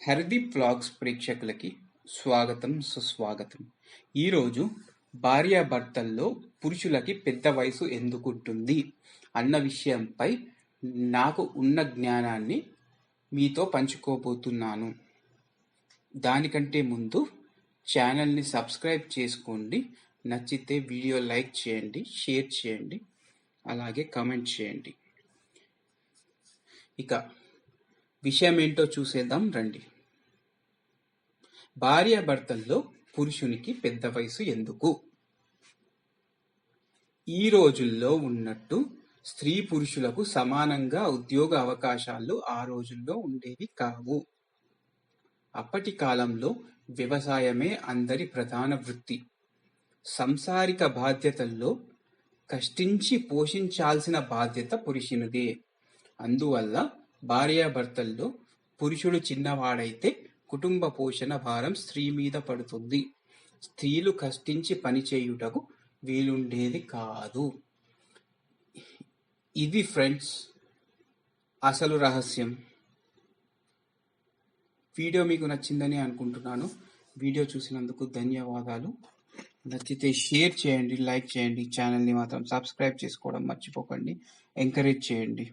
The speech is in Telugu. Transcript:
హర్దీప్ వ్లాగ్స్ ప్రేక్షకులకి స్వాగతం సుస్వాగతం. ఈరోజు భార్యాభర్తల్లో పురుషులకి పెద్ద వయసు ఎందుకుంటుంది అన్న విషయంపై నాకు ఉన్న జ్ఞానాన్ని మీతో పంచుకోబోతున్నాను. దానికంటే ముందు ఛానల్ని సబ్స్క్రైబ్ చేసుకోండి. నచ్చితే వీడియో లైక్ చేయండి, షేర్ చేయండి, అలాగే కామెంట్ చేయండి. ఇక విషయం ఏంటో చూసేద్దాం రండి. భార్యాభర్తల్లో పురుషునికి పెద్ద వయసు ఎందుకు? ఈ రోజుల్లో ఉన్నట్టు స్త్రీ పురుషులకు సమానంగా ఉద్యోగ అవకాశాలు ఆ రోజుల్లో ఉండేవి కావు. అప్పటి కాలంలో వ్యవసాయమే అందరి ప్రధాన వృత్తి. సంసారిక బాధ్యతల్లో కష్టించి పోషించాల్సిన బాధ్యత పురుషునిదే. అందువల్ల భార్యాభర్తల్లో పురుషుడు చిన్నవాడైతే కుటుంబ పోషణ భారం స్త్రీ మీద పడుతుంది. స్త్రీలు కష్టించి పనిచేయుటకు వీలుండేది కాదు. ఇది ఫ్రెండ్స్ అసలు రహస్యం. వీడియో మీకు నచ్చిందని అనుకుంటున్నాను. వీడియో చూసినందుకు ధన్యవాదాలు. నచ్చితే షేర్ చేయండి, లైక్ చేయండి. ఛానల్ని మాత్రం సబ్స్క్రైబ్ చేసుకోవడం మర్చిపోకండి. ఎంకరేజ్ చేయండి.